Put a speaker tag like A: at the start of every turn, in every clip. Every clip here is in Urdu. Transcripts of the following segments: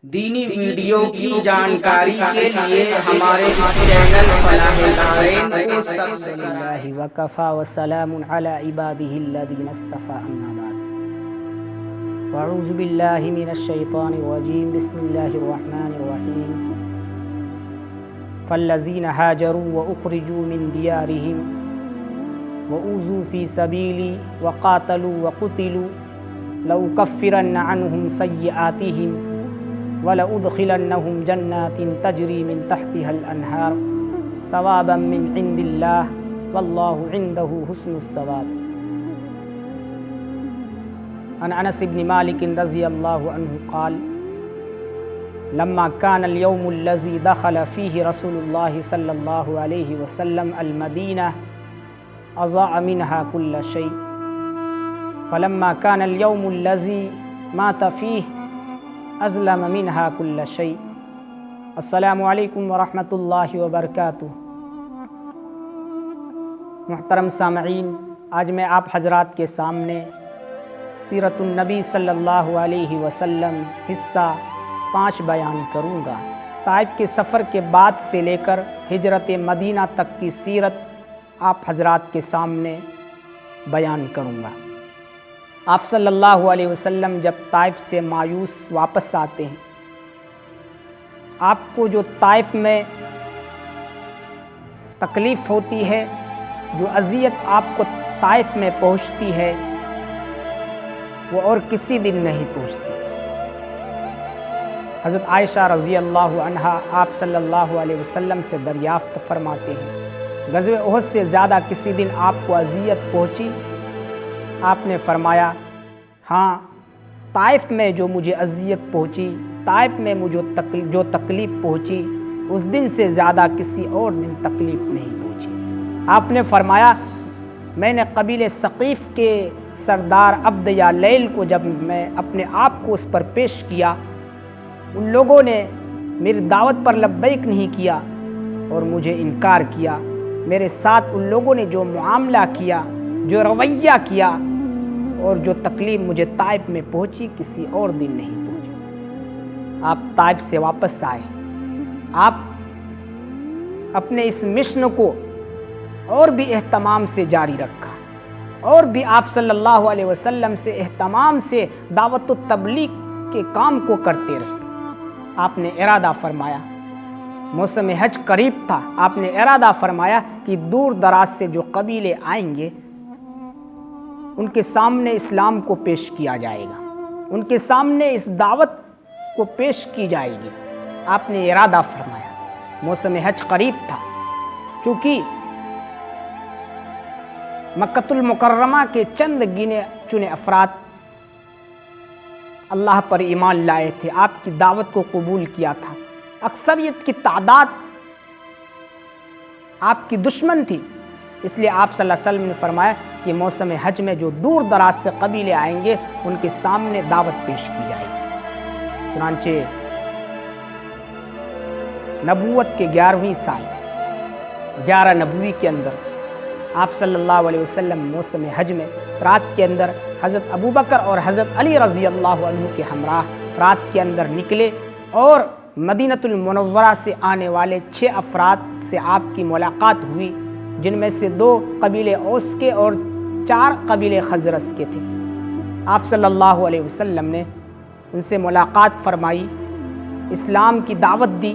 A: دینی ویڈیو کی جانکاری کے لیے ہمارے چینل فلاح دارین کو سبسکرائب
B: اللہ وکفا وسلام علی عباده الذین اصطفى اما بعد واعوذ باللہ من الشیطان الرجیم بسم اللہ الرحمن الرحیم فالذین هاجروا واخرجوا من دیارهم وأوذوا في سبیلی وقاتلوا وقتلوا لأکفرن عنهم سیئاتهم وَلَأُدْخِلَنَّهُمْ جَنَّاتٍ تَجْرِي مِنْ تَحْتِهَا الْأَنْهَارُ ثَوَابًا مِنْ عِنْدِ اللَّهِ وَاللَّهُ عِنْدَهُ حُسْنُ الثَّوَابِ۔ عن انس بن مالك رضي الله عنه قال لما كان اليوم الذي دخل فيه رسول الله صلى الله عليه وسلم المدينة أضاء منها كل شيء، فلما كان اليوم الذي مات فيه ازلم منها كل شيء۔ السلام علیکم ورحمۃ اللہ وبرکاتہ۔ محترم سامعین، آج میں آپ حضرات کے سامنے سیرت النبی صلی اللہ علیہ وسلم حصہ 5 بیان کروں گا۔ طائف کے سفر کے بعد سے لے کر ہجرت مدینہ تک کی سیرت آپ حضرات کے سامنے بیان کروں گا۔ آپ صلی اللہ علیہ وسلم جب طائف سے مایوس واپس آتے ہیں، آپ کو جو طائف میں تکلیف ہوتی ہے، جو اذیت آپ کو طائف میں پہنچتی ہے، وہ اور کسی دن نہیں پہنچتی۔ حضرت عائشہ رضی اللہ عنہا آپ صلی اللہ علیہ وسلم سے دریافت فرماتے ہیں، غزوہ احد سے زیادہ کسی دن آپ کو اذیت پہنچی؟ آپ نے فرمایا، ہاں، طائف میں جو مجھے اذیت پہنچی، طائف میں مجھے جو تکلیف پہنچی، اس دن سے زیادہ کسی اور دن تکلیف نہیں پہنچی۔ آپ نے فرمایا، میں نے قبیلہ ثقیف کے سردار عبد یا لیل کو جب میں اپنے آپ کو اس پر پیش کیا، ان لوگوں نے میری دعوت پر لبیک نہیں کیا اور مجھے انکار کیا۔ میرے ساتھ ان لوگوں نے جو معاملہ کیا، جو رویہ کیا، اور جو تکلیف مجھے طائف میں پہنچی، کسی اور دن نہیں پہنچی۔ آپ طائف سے واپس آئے، آپ اپنے اس مشن کو اور بھی اہتمام سے جاری رکھا، اور بھی آپ صلی اللہ علیہ وسلم سے اہتمام سے دعوت و تبلیغ کے کام کو کرتے رہے۔ آپ نے ارادہ فرمایا، موسم حج قریب تھا، آپ نے ارادہ فرمایا کہ دور دراز سے جو قبیلے آئیں گے، ان کے سامنے اسلام کو پیش کیا جائے گا، ان کے سامنے اس دعوت کو پیش کی جائے گی۔ آپ نے ارادہ فرمایا، موسم حج قریب تھا، چونکہ مکۃ المکرمہ کے چند گنے چنے افراد اللہ پر ایمان لائے تھے، آپ کی دعوت کو قبول کیا تھا۔ اکثریت کی تعداد آپ کی دشمن تھی، اس لیے آپ صلی اللہ علیہ وسلم نے فرمایا کہ موسم حج میں جو دور دراز سے قبیلے آئیں گے، ان کے سامنے دعوت پیش کی جائے گی۔ چنانچہ نبوت کے 11ویں سال 11 نبوی کے اندر آپ صلی اللہ علیہ وسلم موسم حج میں رات کے اندر حضرت ابوبکر اور حضرت علی رضی اللہ عنہ کے ہمراہ رات کے اندر نکلے، اور مدینۃ المنورہ سے آنے والے 6 افراد سے آپ کی ملاقات ہوئی، جن میں سے 2 قبیلے اوس کے اور 4 قبیلے خزرج کے تھے۔ آپ صلی اللہ علیہ وسلم نے ان سے ملاقات فرمائی، اسلام کی دعوت دی۔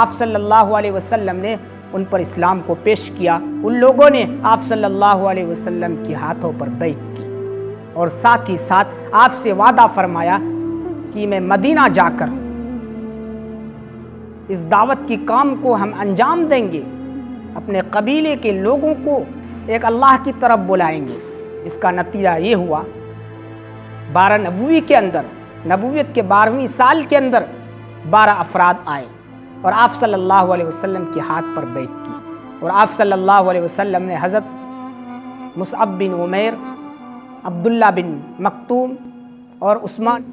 B: آپ صلی اللہ علیہ وسلم نے ان پر اسلام کو پیش کیا۔ ان لوگوں نے آپ صلی اللہ علیہ وسلم کے ہاتھوں پر بیعت کی، اور ساتھ ہی ساتھ آپ سے وعدہ فرمایا کہ میں مدینہ جا کر اس دعوت کی کام کو ہم انجام دیں گے، اپنے قبیلے کے لوگوں کو ایک اللہ کی طرف بلائیں گے۔ اس کا نتیجہ یہ ہوا، 12 نبوی کے اندر، نبوت کے 12ویں سال کے اندر 12 افراد آئے، اور آپ صلی اللہ علیہ وسلم کے ہاتھ پر بیعت کی، اور آپ صلی اللہ علیہ وسلم نے حضرت مصعب بن عمیر، عبداللہ بن مکتوم اور عثمان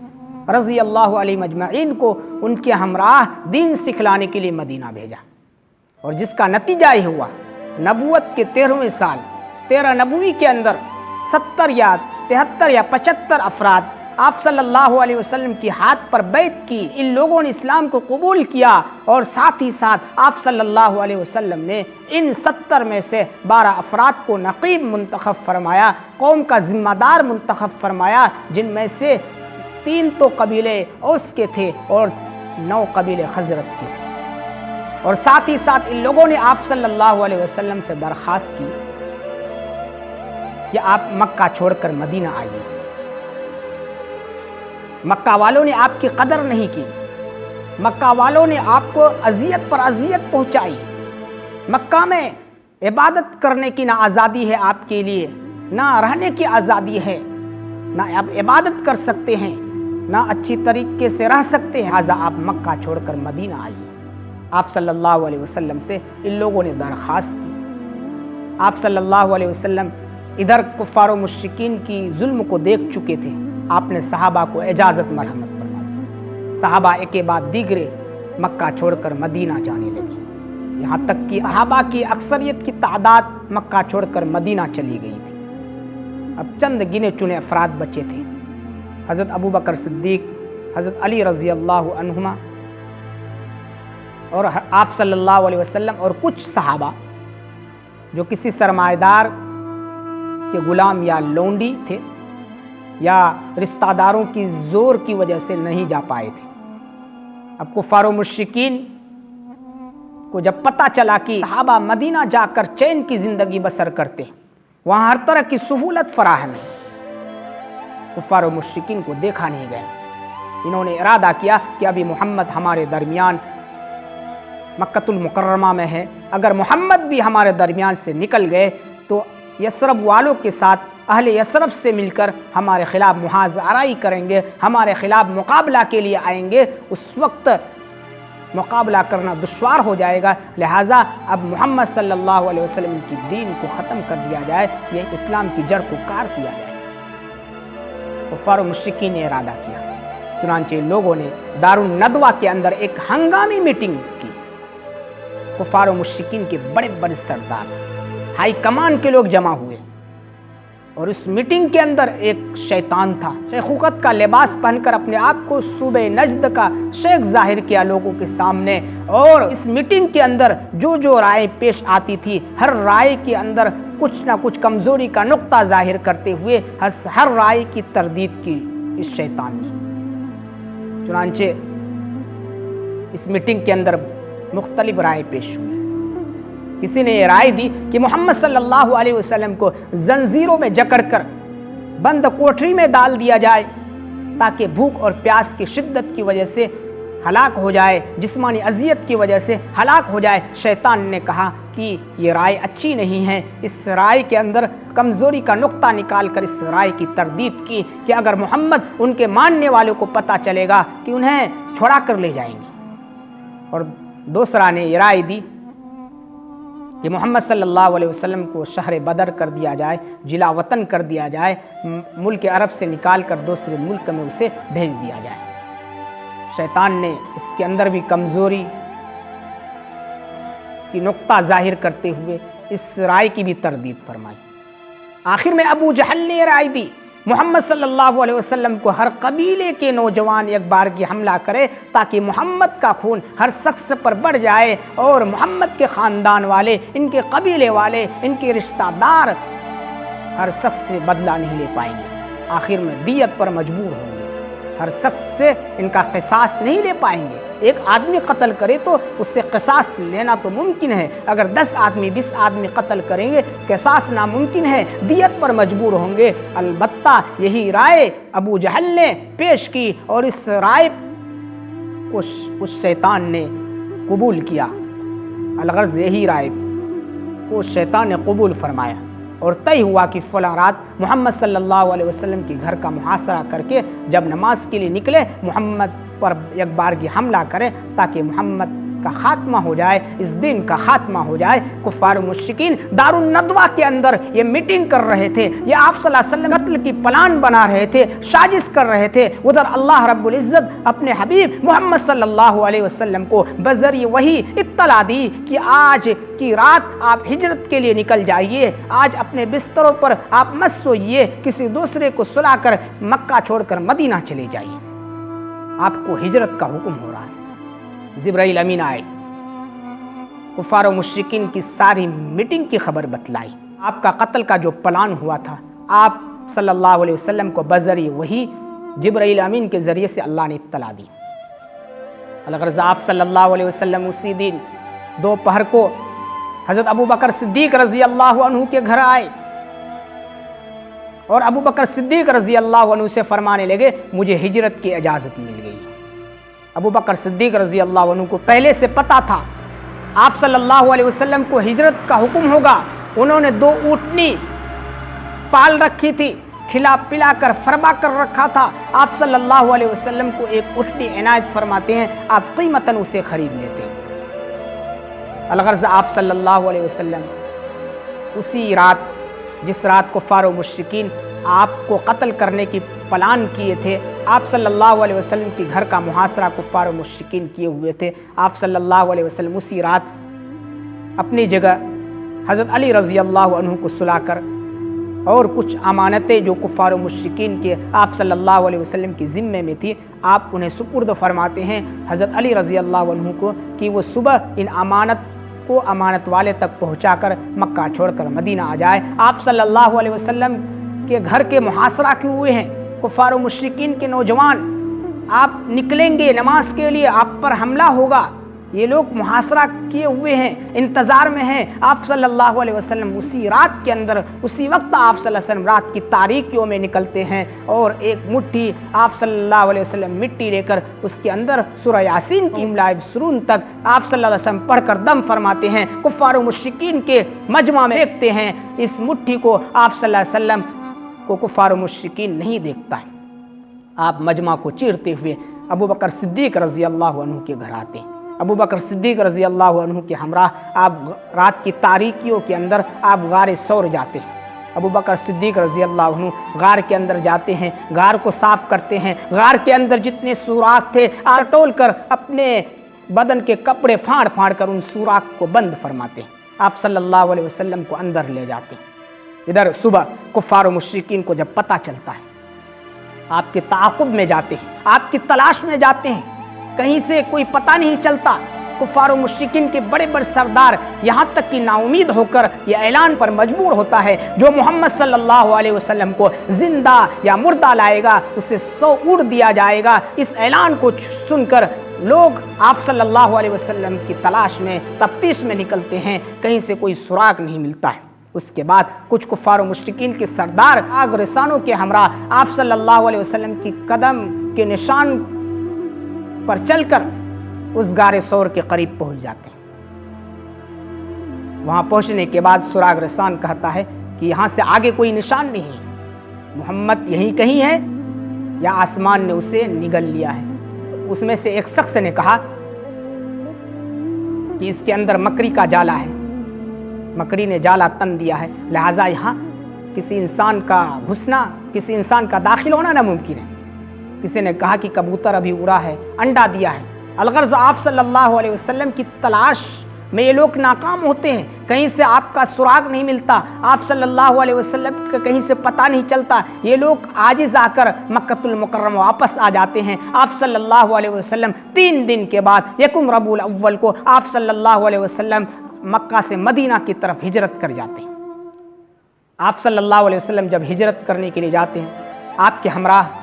B: رضی اللہ علیہ مجمعین کو ان کے ہمراہ دین سکھلانے کے لیے مدینہ بھیجا، اور جس کا نتیجہ یہ ہوا، نبوت کے 13ویں سال 13 نبوی کے اندر 70 یا 73 یا 75 افراد آپ صلی اللہ علیہ وسلم کی ہاتھ پر بیعت کی، ان لوگوں نے اسلام کو قبول کیا، اور ساتھ ہی ساتھ آپ صلی اللہ علیہ وسلم نے ان 70 میں سے 12 افراد کو نقیب منتخب فرمایا، قوم کا ذمہ دار منتخب فرمایا، جن میں سے 3 تو قبیلے اوس کے تھے اور 9 قبیلے خزرج کے تھے۔ اور ساتھ ہی ساتھ ان لوگوں نے آپ صلی اللہ علیہ وسلم سے درخواست کی کہ آپ مکہ چھوڑ کر مدینہ آئیے۔ مکہ والوں نے آپ کی قدر نہیں کی، مکہ والوں نے آپ کو اذیت پر اذیت پہنچائی۔ مکہ میں عبادت کرنے کی نہ آزادی ہے آپ کے لیے، نہ رہنے کی آزادی ہے، نہ آپ عبادت کر سکتے ہیں، نہ اچھی طریقے سے رہ سکتے ہیں، لہٰذا آپ مکہ چھوڑ کر مدینہ آئیے۔ آپ صلی اللہ علیہ وسلم سے ان لوگوں نے درخواست کی۔ آپ صلی اللہ علیہ وسلم ادھر کفار و مشرکین کی ظلم کو دیکھ چکے تھے، آپ نے صحابہ کو اجازت مرحمت فرما دی۔ صحابہ ایک کے بعد دیگرے مکہ چھوڑ کر مدینہ جانے لگے، یہاں تک کہ صحابہ کی اکثریت کی تعداد مکہ چھوڑ کر مدینہ چلی گئی تھی۔ اب چند گنے چنے افراد بچے تھے، حضرت ابوبکر صدیق، حضرت علی رضی اللہ عنہما، اور آپ صلی اللہ علیہ وسلم اور کچھ صحابہ جو کسی سرمایہ دار کے غلام یا لونڈی تھے یا رشتہ داروں کی زور کی وجہ سے نہیں جا پائے تھے۔ اب کفار و مشرکین کو جب پتہ چلا کہ صحابہ مدینہ جا کر چین کی زندگی بسر کرتے ہیں، وہاں ہر طرح کی سہولت فراہم ہے، کفار و مشرکین کو دیکھا نہیں گیا۔ انہوں نے ارادہ کیا کہ ابھی محمد ہمارے درمیان مکۃ المکرمہ میں ہے، اگر محمد بھی ہمارے درمیان سے نکل گئے تو یثرب والوں کے ساتھ اہل یثرب سے مل کر ہمارے خلاف محاذ آرائی کریں گے، ہمارے خلاف مقابلہ کے لیے آئیں گے، اس وقت مقابلہ کرنا دشوار ہو جائے گا، لہٰذا اب محمد صلی اللہ علیہ وسلم کی دین کو ختم کر دیا جائے، یہ اسلام کی جڑ کو کاٹ دیا جائے۔ کفار و مشرکین نے ارادہ کیا، چنانچہ لوگوں نے دارالندوہ کے اندر ایک ہنگامی میٹنگ کی۔ کفار و مشرکین کے بڑے بڑے سردار، ہائی کمان کے لوگ جمع ہوئے، اور اس میٹنگ کے اندر ایک شیطان تھا، شیخوخت کا لباس پہن کر اپنے آپ کو صوبہ نجد کا شیخ ظاہر کیا لوگوں کے سامنے، اور اس میٹنگ کے اندر جو رائے پیش آتی تھی، ہر رائے کے اندر کچھ نہ کچھ کمزوری کا نقطہ ظاہر کرتے ہوئے ہر رائے کی تردید کی اس شیطان نے۔ چنانچہ اس میٹنگ کے اندر مختلف رائے پیش ہوئی۔ کسی نے یہ رائے دی کہ محمد صلی اللہ علیہ وسلم کو زنجیروں میں جکڑ کر بند کوٹری میں ڈال دیا جائے تاکہ بھوک اور پیاس کی شدت کی وجہ سے ہلاک ہو جائے، جسمانی اذیت کی وجہ سے ہلاک ہو جائے۔ شیطان نے کہا کہ یہ رائے اچھی نہیں ہے، اس رائے کے اندر کمزوری کا نقطہ نکال کر اس رائے کی تردید کی کہ اگر محمد ان کے ماننے والوں کو پتہ چلے گا کہ انہیں چھڑا کر لے جائیں گے۔ اور دوسرا نے یہ رائے دی کہ محمد صلی اللہ علیہ وسلم کو شہر بدر کر دیا جائے، جلا وطن کر دیا جائے، ملک عرب سے نکال کر دوسرے ملک میں اسے بھیج دیا جائے۔ شیطان نے اس کے اندر بھی کمزوری کی نقطہ ظاہر کرتے ہوئے اس رائے کی بھی تردید فرمائی۔ آخر میں ابو جہل نے رائے دی محمد صلی اللہ علیہ وسلم کو ہر قبیلے کے نوجوان ایک بار کی حملہ کرے تاکہ محمد کا خون ہر شخص پر بڑھ جائے، اور محمد کے خاندان والے، ان کے قبیلے والے، ان کے رشتہ دار ہر شخص سے بدلہ نہیں لے پائیں گے، آخر میں دیت پر مجبور ہوں گے، ہر شخص سے ان کا قصاص نہیں لے پائیں گے۔ ایک آدمی قتل کرے تو اس سے قصاص لینا تو ممکن ہے، اگر 10 آدمی 20 آدمی قتل کریں گے قصاص ناممکن ہے، دیت پر مجبور ہوں گے۔ البتہ یہی رائے ابو جہل نے پیش کی، اور اس رائے کو اس شیطان نے قبول کیا۔ الغرض یہی رائے کو شیطان نے قبول فرمایا، اور طے ہوا کہ فلاں رات محمد صلی اللہ علیہ وسلم کے گھر کا محاصرہ کر کے جب نماز کے لیے نکلے، محمد پر ایک بار کی حملہ کرے تاکہ محمد کا خاتمہ ہو جائے، اس دین کا خاتمہ ہو جائے۔ کفار و مشرکین دارالندوہ کے اندر یہ میٹنگ کر رہے تھے، یہ آپ صلی اللہ علیہ وسلم قتل کی پلان بنا رہے تھے، سازش کر رہے تھے۔ ادھر اللہ رب العزت اپنے حبیب محمد صلی اللہ علیہ وسلم کو بذریعہ وحی اطلاع دی کہ آج کی رات آپ ہجرت کے لیے نکل جائیے، آج اپنے بستروں پر آپ مت سوئیے، کسی دوسرے کو سلا کر مکہ چھوڑ کر مدینہ چلے جائیے، آپ کو ہجرت کا حکم ہو رہا ہے۔ جبرائیل امین آئے، کفار و مشرکین کی ساری میٹنگ کی خبر بتلائی، آپ کا قتل کا جو پلان ہوا تھا آپ صلی اللہ علیہ وسلم کو بذریعہ وحی جبرائیل امین کے ذریعے سے اللہ نے اطلاع دی۔ الغرض آپ صلی اللہ علیہ وسلم اسی دن دوپہر کو حضرت ابو بکر صدیق رضی اللہ عنہ کے گھر آئے اور ابو بکر صدیق رضی اللہ عنہ سے فرمانے لگے مجھے ہجرت کی اجازت مل گئی۔ ابو بکر صدیق رضی اللہ عنہ کو پہلے سے پتا تھا آپ صلی اللہ علیہ وسلم کو ہجرت کا حکم ہوگا۔ انہوں نے 2 اونٹنی پال رکھی تھی، کھلا پلا کر فرما کر رکھا تھا۔ آپ صلی اللہ علیہ وسلم کو ایک اونٹنی عنایت فرماتے ہیں، آپ قیمتاً اسے خرید لیتے ہیں۔ الغرض آپ صلی اللہ علیہ وسلم اسی رات، جس رات کفار و مشرکین آپ کو قتل کرنے کی پلان کیے تھے، آپ صلی اللہ علیہ وسلم کی گھر کا محاصرہ کفار و مشرکین کیے ہوئے تھے، آپ صلی اللہ علیہ وسلم اسی رات اپنی جگہ حضرت علی رضی اللہ عنہ کو سلا کر اور کچھ امانتیں جو کفار و مشرکین کے آپ صلی اللہ علیہ وسلم کی ذمے میں تھی، آپ انہیں سپرد فرماتے ہیں حضرت علی رضی اللہ عنہ کو کہ وہ صبح ان امانت کو امانت والے تک پہنچا کر مکہ چھوڑ کر مدینہ آ جائے۔ آپ صلی اللہ علیہ وسلم کے گھر کے محاصرہ کیے ہوئے ہیں کفار و مشرکین کے نوجوان، آپ نکلیں گے نماز کے لیے، آپ پر حملہ ہوگا، یہ لوگ محاصرہ کیے ہوئے ہیں، انتظار میں ہیں۔ آپ صلی اللہ علیہ وسلم اسی رات کے اندر، اسی وقت آپ صلی اللہ علیہ وسلم رات کی تاریکیوں میں نکلتے ہیں اور ایک مٹھی آپ صلی اللہ علیہ وسلم مٹی لے کر اس کے اندر سورہ یاسین کی املاء بسرون تک آپ صلی اللہ علیہ وسلم پڑھ کر دم فرماتے ہیں۔ کفار و مشرکین کے مجمع میں دیکھتے ہیں اس مٹھی کو، آپ صلی اللہ علیہ وسلم کو کفار و مشرکین نہیں دیکھتا ہے۔ آپ مجمع کو چیرتے ہوئے ابو بکر صدیق رضی اللہ عنہ کے گھر آتے ہیں۔ ابو بکر صدیق رضی اللہ عنہ کے ہمراہ آپ رات کی تاریکیوں کے اندر آپ غار ثور جاتے ہیں۔ ابو بکر صدیق رضی اللہ عنہ غار کے اندر جاتے ہیں، غار کو صاف کرتے ہیں، غار کے اندر جتنے سوراخ تھے ٹول کر اپنے بدن کے کپڑے پھاڑ پھاڑ کر ان سوراخ کو بند فرماتے ہیں۔ آپ صلی اللہ علیہ وسلم کو اندر لے جاتے ہیں۔ ادھر صبح کفار و مشرکین کو جب پتہ چلتا ہے، آپ کے تعاقب میں جاتے ہیں، آپ کی تلاش میں جاتے ہیں، کہیں سے کوئی پتہ نہیں چلتا۔ کفار و مشرکین کے بڑے بڑے سردار یہاں تک کہ نا امید ہو کر یہ اعلان پر مجبور ہوتا ہے جو محمد صلی اللہ علیہ وسلم کو زندہ یا مردہ لائے گا اسے 100 اونٹ دیا جائے گا۔ اس اعلان کو سن کر لوگ آپ صلی اللہ علیہ وسلم کی تلاش میں، تفتیش میں نکلتے ہیں، کہیں سے کوئی سراغ نہیں ملتا ہے۔ اس کے بعد کچھ کفار و مشرکین کے سردار آگ رسانوں کے ہمراہ آپ صلی اللہ علیہ وسلم کی قدم کے نشان پر چل کر اس غار ثور کے قریب پہنچ جاتے ہیں۔ وہاں پہنچنے کے بعد سراغ رسان کہتا ہے کہ یہاں سے آگے کوئی نشان نہیں ہے، محمد یہیں کہیں ہے یا آسمان نے اسے نگل لیا ہے۔ اس میں سے ایک شخص نے کہا کہ اس کے اندر مکری کا جالا ہے، مکڑی نے جالا تن دیا ہے، لہٰذا یہاں کسی انسان کا گھسنا، کسی انسان کا داخل ہونا ناممکن ہے۔ کسی نے کہا کہ کبوتر ابھی اڑا ہے، انڈا دیا ہے۔ الغرض آپ صلی اللہ علیہ وسلم کی تلاش میں یہ لوگ ناکام ہوتے ہیں، کہیں سے آپ کا سراغ نہیں ملتا، آپ صلی اللہ علیہ وسلم کا کہیں سے پتہ نہیں چلتا۔ یہ لوگ عاجز آ کر مکۃ المکرمہ واپس آ جاتے ہیں۔ آپ صلی اللہ علیہ وسلم 3 دن کے بعد یکم ربیع الاول کو آپ صلی اللہ علیہ وسلم مکہ سے مدینہ کی طرف ہجرت کر جاتے ہیں۔ آپ صلی اللہ علیہ وسلم جب ہجرت کرنے کے لیے جاتے ہیں، آپ کے ہمراہ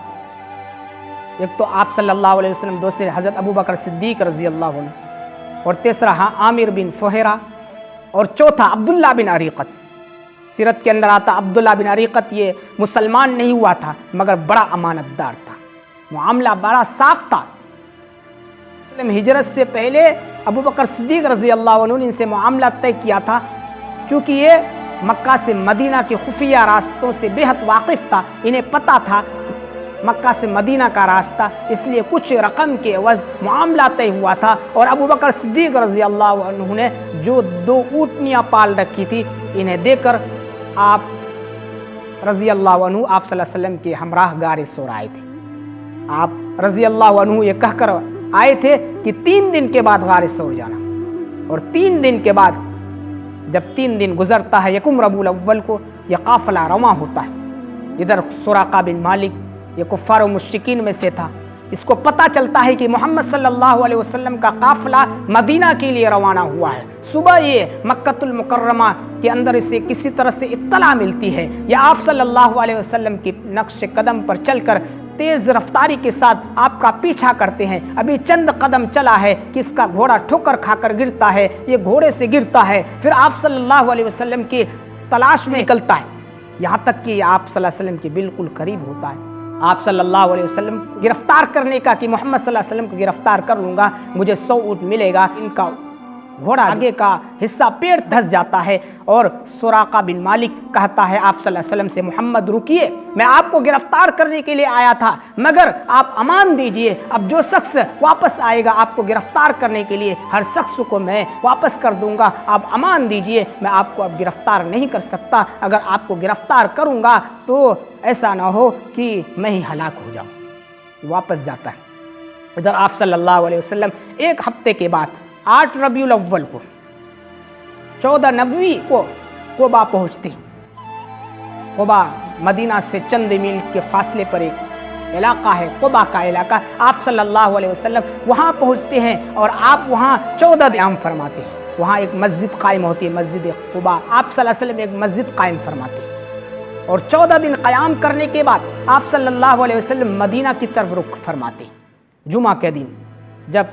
B: ایک تو آپ صلی اللہ علیہ وسلم، دوسرے حضرت ابو بکر صدیق رضی اللہ عنہ، اور تیسرا عامر بن فہیرہ، اور چوتھا عبداللہ بن عریقت۔ سیرت کے اندر آتا عبداللہ بن عریقت یہ مسلمان نہیں ہوا تھا مگر بڑا امانت دار تھا، معاملہ بڑا صاف تھا۔ ہجرت سے پہلے ابو بکر صدیق رضی اللہ عنہ نے ان سے معاملہ طے کیا تھا، چونکہ یہ مکہ سے مدینہ کے خفیہ راستوں سے بے حد واقف تھا، انہیں پتہ تھا مکہ سے مدینہ کا راستہ، اس لیے کچھ رقم کے عوض معاملہ طے ہوا تھا، اور ابو بکر صدیق رضی اللہ عنہ نے جو 2 اونٹنیاں پال رکھی تھی انہیں دے کر آپ رضی اللہ عنہ آپ صلی اللہ علیہ وسلم کے ہمراہ غار ثور آئے تھے۔ آپ رضی اللہ عنہ یہ کہہ کر آئے تھے کہ 3 دن کے بعد غار ثور جانا، اور 3 دن کے بعد جب 3 دن گزرتا ہے، یکم ربیع الاول کو یہ قافلہ رواں ہوتا ہے۔ ادھر سراقہ بن مالک یہ کفار و مشرکین میں سے تھا، اس کو پتہ چلتا ہے کہ محمد صلی اللہ علیہ وسلم کا قافلہ مدینہ کے لیے روانہ ہوا ہے۔ صبح یہ مکۃ المکرمہ کے اندر اسے کسی طرح سے اطلاع ملتی ہے، یا آپ صلی اللہ علیہ وسلم کی نقش قدم پر چل کر تیز رفتاری کے ساتھ آپ کا پیچھا کرتے ہیں۔ ابھی چند قدم چلا ہے کہ اس کا گھوڑا ٹھوکر کھا کر گرتا ہے، یہ گھوڑے سے گرتا ہے، پھر آپ صلی اللہ علیہ وسلم کی تلاش میں نکلتا ہے، یہاں تک کہ آپ صلی اللہ علیہ وسلم کے بالکل قریب ہوتا ہے۔ آپ صلی اللہ علیہ وسلم گرفتار کرنے کا کہ محمد صلی اللہ علیہ وسلم کو گرفتار کر لوں گا، مجھے 100 اونٹ ملے گا، ان کا گھوڑا آگے کا حصہ پیڑ دھس جاتا ہے، اور سراقہ بن مالک کہتا ہے آپ صلی اللہ علیہ وسلم سے، محمد رکیے، میں آپ کو گرفتار کرنے کے لیے آیا تھا، مگر آپ امان دیجئے، اب جو شخص واپس آئے گا آپ کو گرفتار کرنے کے لیے، ہر شخص کو میں واپس کر دوں گا، آپ امان دیجئے، میں آپ کو اب گرفتار نہیں کر سکتا، اگر آپ کو گرفتار کروں گا تو ایسا نہ ہو کہ میں ہی ہلاک ہو جاؤں۔ واپس جاتا ہے۔ ادھر آپ صلی اللہ علیہ وسلم 1 ہفتے کے بعد 8 ربیع الاول کو 14 نبوی کو قبا پہنچتے ہیں۔ قبا مدینہ سے چند میل کے فاصلے پر ایک علاقہ ہے، قبا کا علاقہ، آپ صلی اللہ علیہ وسلم وہاں پہنچتے ہیں، اور آپ وہاں 14 قیام فرماتے ہیں۔ وہاں ایک مسجد قائم ہوتی ہے، مسجد قبا، آپ صلی اللہ علیہ وسلم ایک مسجد قائم فرماتے ہیں، اور 14 دن قیام کرنے کے بعد آپ صلی اللہ علیہ وسلم مدینہ کی طرف رخ فرماتے ہیں۔ جمعہ کے دن جب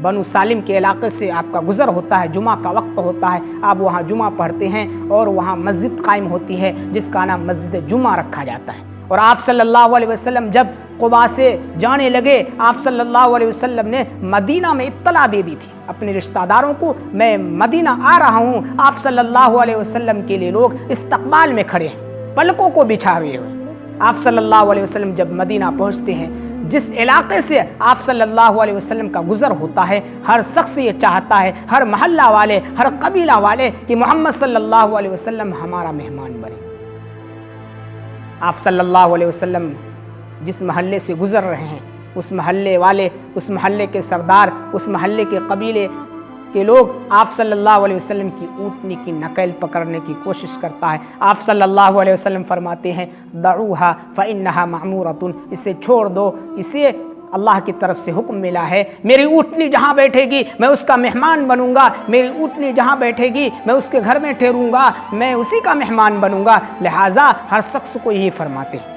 B: بنو سالم کے علاقے سے آپ کا گزر ہوتا ہے، جمعہ کا وقت ہوتا ہے، آپ وہاں جمعہ پڑھتے ہیں، اور وہاں مسجد قائم ہوتی ہے جس کا نام مسجد جمعہ رکھا جاتا ہے۔ اور آپ صلی اللہ علیہ وسلم جب قبا سے جانے لگے، آپ صلی اللہ علیہ وسلم نے مدینہ میں اطلاع دے دی تھی اپنے رشتہ داروں کو، میں مدینہ آ رہا ہوں۔ آپ صلی اللہ علیہ وسلم کے لیے لوگ استقبال میں کھڑے ہیں، پلکوں کو بچھا ہوئے ہوئے۔ آپ صلی اللہ علیہ وسلم جب مدینہ پہنچتے ہیں، جس علاقے سے آپ صلی اللہ علیہ وسلم کا گزر ہوتا ہے، ہر شخص یہ چاہتا ہے، ہر محلہ والے، ہر قبیلہ والے، کہ محمد صلی اللہ علیہ وسلم ہمارا مہمان بنے۔ آپ صلی اللہ علیہ وسلم جس محلے سے گزر رہے ہیں، اس محلے والے، اس محلے کے سردار، اس محلے کے قبیلے کے لوگ آپ صلی اللہ علیہ وسلم کی اونٹنی کی نقل پکڑنے کی کوشش کرتا ہے۔ آپ صلی اللہ علیہ وسلم فرماتے ہیں، دعوہا فإنہا معمورۃ، اسے چھوڑ دو، اسے اللہ کی طرف سے حکم ملا ہے، میری اونٹنی جہاں بیٹھے گی میں اس کا مہمان بنوں گا، میری اونٹنی جہاں بیٹھے گی میں اس کے گھر میں ٹھہروں گا، میں اسی کا مہمان بنوں گا، لہٰذا ہر شخص کو یہی فرماتے ہیں۔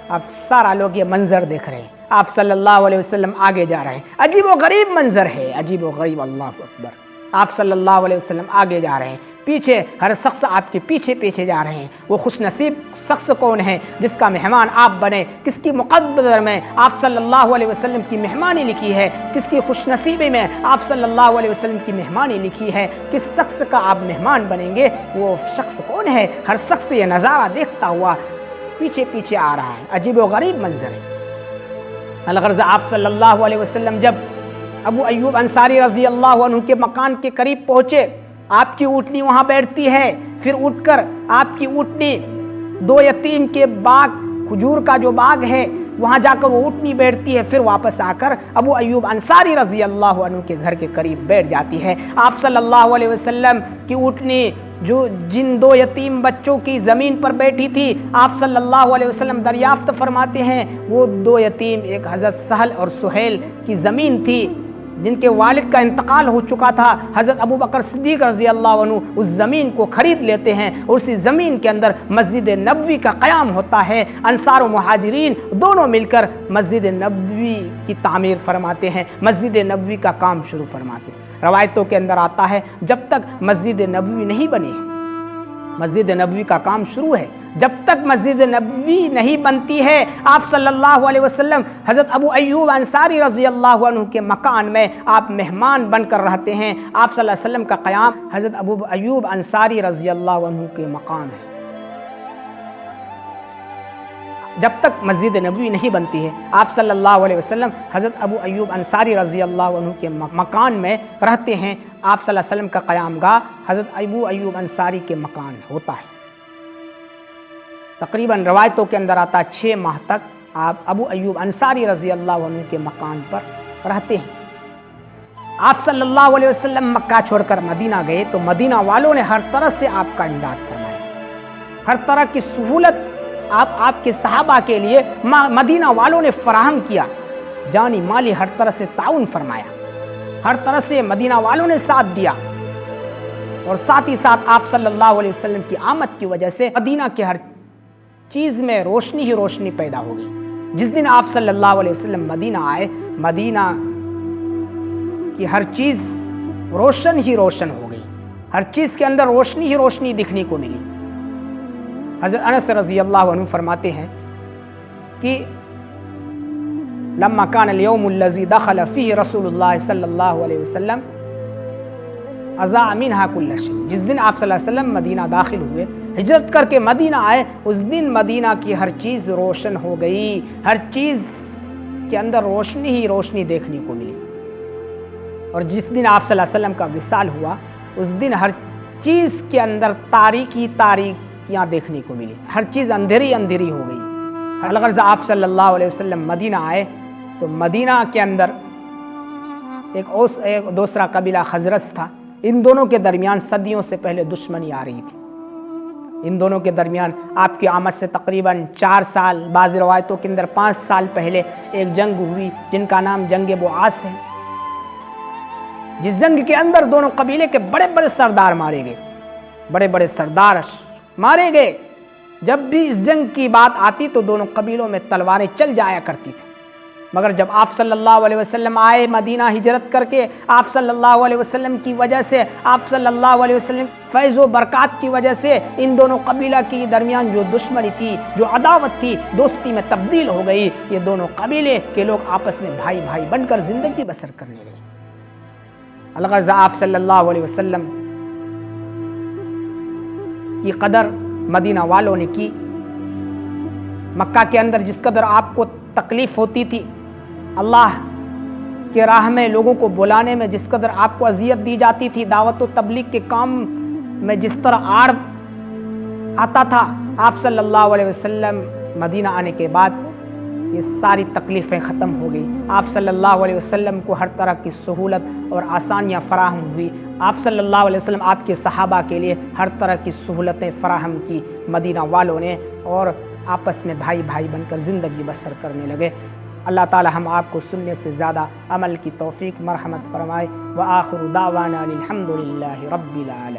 B: اب سارا لوگ یہ منظر دیکھ رہے ہیں، آپ صلی اللہ علیہ وسلم آگے جا رہے ہیں، عجیب و غریب منظر ہے، عجیب و غریب، اللہ اکبر۔ آپ صلی اللہ علیہ وسلم آگے جا رہے ہیں، پیچھے ہر شخص آپ کے پیچھے پیچھے جا رہے ہیں۔ وہ خوش نصیب شخص کون ہے جس کا مہمان آپ بنے؟ کس کی مقدر میں آپ صلی اللہ علیہ وسلم کی مہمانی لکھی ہے؟ کس کی خوش نصیبی میں آپ صلی اللہ علیہ وسلم کی مہمانی لکھی ہے؟ کس شخص کا آپ مہمان بنیں گے؟ وہ شخص کون ہے؟ ہر شخص یہ نظارہ دیکھتا ہوا پیچھے پیچھے آ رہا ہے، عجیب و غریب منظر ہے۔ الغرض آپ صلی اللہ علیہ وسلم جب ابو ایوب انصاری رضی اللہ عنہ کے مکان کے قریب پہنچے، آپ کی اونٹنی وہاں بیٹھتی ہے، پھر اٹھ کر آپ کی اونٹنی 2 یتیم کے باغ، کھجور کا جو باغ ہے وہاں جا کر وہ اونٹنی بیٹھتی ہے، پھر واپس آ کر ابو ایوب انصاری رضی اللہ عنہ کے گھر کے قریب بیٹھ جاتی ہے۔ آپ صلی اللہ علیہ وسلم کی اونٹنی جو جن 2 یتیم بچوں کی زمین پر بیٹھی تھی، آپ صلی اللہ علیہ وسلم دریافت فرماتے ہیں، وہ 2 یتیم ایک حضرت سہل اور سہیل کی زمین تھی جن کے والد کا انتقال ہو چکا تھا۔ حضرت ابو بکر صدیق رضی اللہ عنہ اس زمین کو خرید لیتے ہیں، اور اسی زمین کے اندر مسجد نبوی کا قیام ہوتا ہے۔ انصار و مہاجرین دونوں مل کر مسجد نبوی کی تعمیر فرماتے ہیں، مسجد نبوی کا کام شروع فرماتے ہیں۔ روایتوں کے اندر آتا ہے جب تک مسجد نبوی نہیں بنی، مسجد نبوی کا کام شروع ہے، جب تک مسجد نبوی نہیں بنتی ہے، آپ صلی اللہ علیہ وسلم حضرت ابو ایوب انصاری رضی اللہ عنہ کے مکان میں آپ مہمان بن کر رہتے ہیں۔ آپ صلی اللہ علیہ وسلم کا قیام حضرت ابو ایوب انصاری رضی اللہ عنہ کے مقام ہے۔ جب تک مسجد نبوی نہیں بنتی ہے، آپ صلی اللہ علیہ وسلم حضرت ابو ایوب انصاری رضی اللہ عنہ کے مکان میں رہتے ہیں۔ آپ صلی اللہ علیہ وسلم کا قیام گاہ حضرت ابو ایوب انصاری کے مکان ہوتا ہے۔ تقریباً روایتوں کے اندر آتا 6 ماہ تک آپ ابو ایوب انصاری رضی اللہ عنہ کے مکان پر رہتے ہیں۔ آپ صلی اللہ علیہ وسلم مکہ چھوڑ کر مدینہ گئے تو مدینہ والوں نے ہر طرح سے آپ کا امداد فرمایا، ہر طرح کی سہولت آپ کے صحابہ کے لیے مدینہ والوں نے فراہم کیا، جانی مالی ہر طرح سے تعاون فرمایا، ہر طرح سے مدینہ والوں نے ساتھ دیا، اور ساتھ ہی ساتھ آپ صلی اللہ علیہ وسلم کی آمد کی وجہ سے مدینہ کے ہر چیز میں روشنی ہی روشنی پیدا ہو گئی۔ جس دن آپ صلی اللہ علیہ وسلم مدینہ آئے، مدینہ کی ہر چیز روشن ہی روشن ہو گئی، ہر چیز کے اندر روشنی ہی روشنی دکھنے کو ملی۔ حضرت انس رضی اللہ عنہ فرماتے ہیں کہ لما کان اليوم الذي دخل فيه رسول اللہ صلی اللہ علیہ وسلم اضاء منها كل شيء، جس دن آپ صلی اللہ علیہ وسلم مدینہ داخل ہوئے، ہجرت کر کے مدینہ آئے، اس دن مدینہ کی ہر چیز روشن ہو گئی، ہر چیز کے اندر روشنی ہی روشنی دیکھنے کو ملی۔ اور جس دن آپ صلی اللہ علیہ وسلم کا وصال ہوا، اس دن ہر چیز کے اندر تاریکی تاریکیاں دیکھنے کو ملی، ہر چیز اندھیری اندھیری ہو گئی۔ الغرض آپ صلی اللہ علیہ وسلم مدینہ آئے تو مدینہ کے اندر ایک دوسرا قبیلہ خزرج تھا، ان دونوں کے درمیان صدیوں سے پہلے دشمنی آ رہی تھی۔ ان دونوں کے درمیان آپ کی آمد سے تقریباً 4 سال، بعض روایتوں کے اندر 5 سال پہلے ایک جنگ ہوئی جن کا نام جنگ بوعاس ہے، جس جنگ کے اندر دونوں قبیلے کے بڑے بڑے سردار مارے گئے، بڑے بڑے سردار مارے گئے۔ جب بھی اس جنگ کی بات آتی تو دونوں قبیلوں میں تلواریں چل جایا کرتی تھیں، مگر جب آپ صلی اللہ علیہ وسلم آئے مدینہ ہجرت کر کے، آپ صلی اللہ علیہ وسلم کی وجہ سے، آپ صلی اللہ علیہ وسلم فیض و برکات کی وجہ سے ان دونوں قبیلہ کے درمیان جو دشمنی تھی، جو عداوت تھی، دوستی میں تبدیل ہو گئی۔ یہ دونوں قبیلے کے لوگ آپس میں بھائی بھائی بن کر زندگی بسر کرنے لگے۔ الغرض آپ صلی اللہ علیہ وسلم کی قدر مدینہ والوں نے کی۔ مکہ کے اندر جس قدر آپ کو تکلیف ہوتی تھی، اللہ کے راہ میں لوگوں کو بلانے میں جس قدر آپ کو اذیت دی جاتی تھی، دعوت و تبلیغ کے کام میں جس طرح آڑ آتا تھا، آپ صلی اللہ علیہ وسلم مدینہ آنے کے بعد یہ ساری تکلیفیں ختم ہو گئی۔ آپ صلی اللہ علیہ وسلم کو ہر طرح کی سہولت اور آسانیاں فراہم ہوئی۔ آپ صلی اللہ علیہ وسلم آپ کے صحابہ کے لیے ہر طرح کی سہولتیں فراہم کی مدینہ والوں نے، اور آپس میں بھائی بھائی بن کر زندگی بسر کرنے لگے۔ اللہ تعالی ہم آپ کو سننے سے زیادہ عمل کی توفیق مرحمت فرمائے۔ وآخر دعوانا الحمد للہ رب العالمین۔